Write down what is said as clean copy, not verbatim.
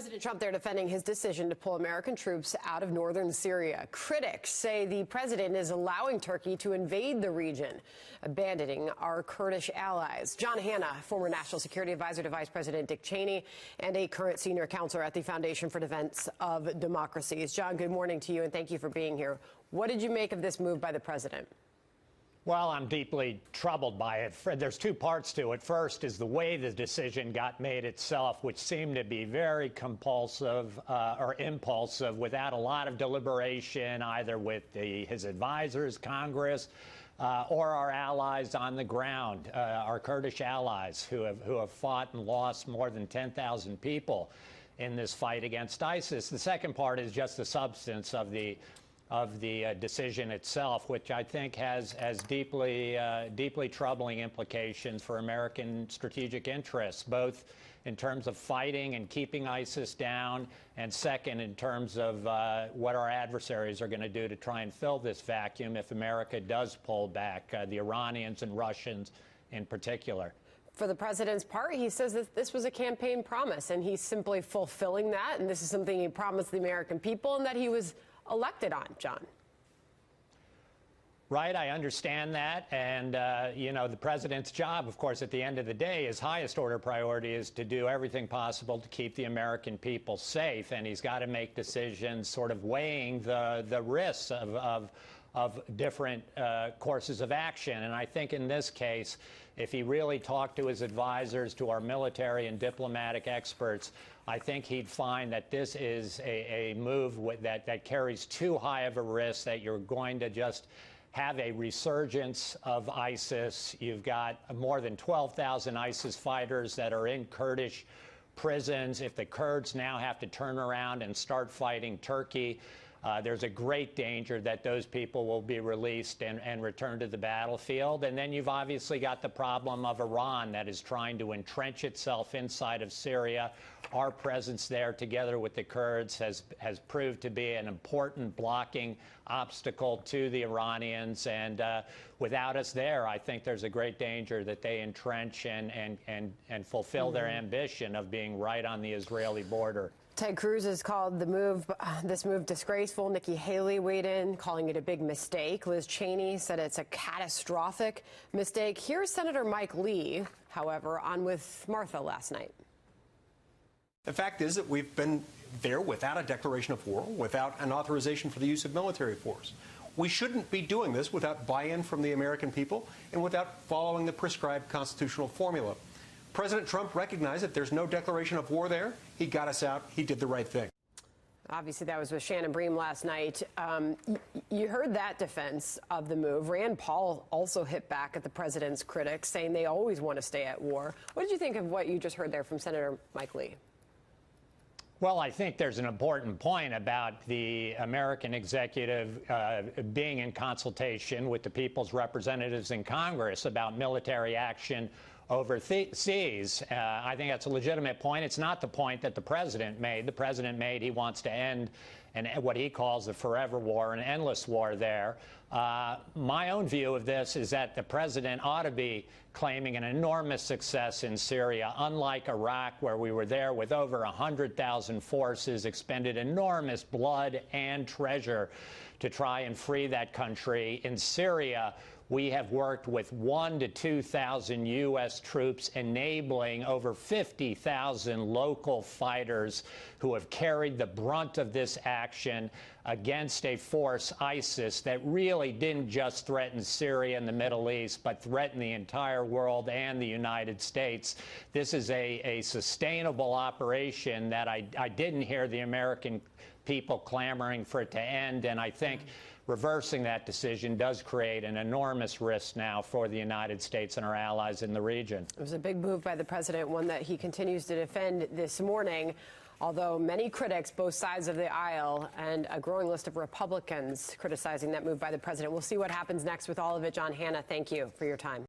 President Trump there defending his decision to pull American troops out of northern Syria. Critics say the president is allowing Turkey to invade the region, abandoning our Kurdish allies. John Hanna, former National Security Advisor to Vice President Dick Cheney and a current senior counselor at the Foundation for Defense of Democracies. John, good morning to you and thank you for being here. What did you make of this move by the president? Well, I'm deeply troubled by it. There's two parts to it. First is the way the decision got made itself, which seemed to be very compulsive or impulsive without a lot of deliberation, either with his advisors, Congress, or our allies on the ground, our Kurdish allies who have fought and lost more than 10,000 people in this fight against ISIS. The second part is just the substance of the decision itself, which I think has deeply troubling implications for American strategic interests, both in terms of fighting and keeping ISIS down, and second, in terms of what our adversaries are going to do to try and fill this vacuum if America does pull back, the Iranians and Russians in particular. For the president's part, he says that this was a campaign promise, and he's simply fulfilling that, and this is something he promised the American people and that he was elected on, John. Right, I understand that. And, you know, the president's job, of course, at the end of the day, his highest order priority is to do everything possible to keep the American people safe. And he's got to make decisions sort of weighing the risks of different courses of action. And I think in this case, if he really talked to his advisors, to our military and diplomatic experts, I think he'd find that this is a move that carries too high of a risk, that you're going to just have a resurgence of ISIS. You've got more than 12,000 ISIS fighters that are in Kurdish prisons. If the Kurds now have to turn around and start fighting Turkey, there's a great danger that those people will be released and returned to the battlefield. And then you've obviously got the problem of Iran that is trying to entrench itself inside of Syria. Our presence there, together with the Kurds, has proved to be an important blocking obstacle to the Iranians. And without us there, I think there's a great danger that they entrench and fulfill their ambition of being right on the Israeli border. Ted Cruz has called this move disgraceful. Nikki Haley weighed in, calling it a big mistake. Liz Cheney said it's a catastrophic mistake. Here's Senator Mike Lee, however, on with Martha last night. The fact is that we've been there without a declaration of war, without an authorization for the use of military force. We shouldn't be doing this without buy-in from the American people and without following the prescribed constitutional formula. President Trump recognized that there's no declaration of war there. He got us out. He did the right thing. Obviously, that was with Shannon Bream last night. You heard that defense of the move. Rand Paul also hit back at the president's critics, saying they always want to stay at war. What did you think of what you just heard there from Senator Mike Lee? Well, I think there's an important point about the American executive being in consultation with the people's representatives in Congress about military action overseas. I think that's a legitimate point. It's not the point that the president made. The president made he wants to end what he calls the forever war, an endless war there. My own view of this is that the president ought to be claiming an enormous success in Syria, unlike Iraq, where we were there with over 100,000 forces, expended enormous blood and treasure to try and free that country. In Syria, we have worked with 1,000 to 2,000 U.S. troops, enabling over 50,000 local fighters who have carried the brunt of this action against a force, ISIS, that really didn't just threaten Syria and the Middle East, but threatened the entire world and the United States. This is a sustainable operation that I didn't hear the American people clamoring for it to end, and I think reversing that decision does create an enormous risk now for the United States and our allies in the region. It was a big move by the president, one that he continues to defend this morning, although many critics, both sides of the aisle, and a growing list of Republicans criticizing that move by the president. We'll see what happens next with all of it. John Hanna, thank you for your time.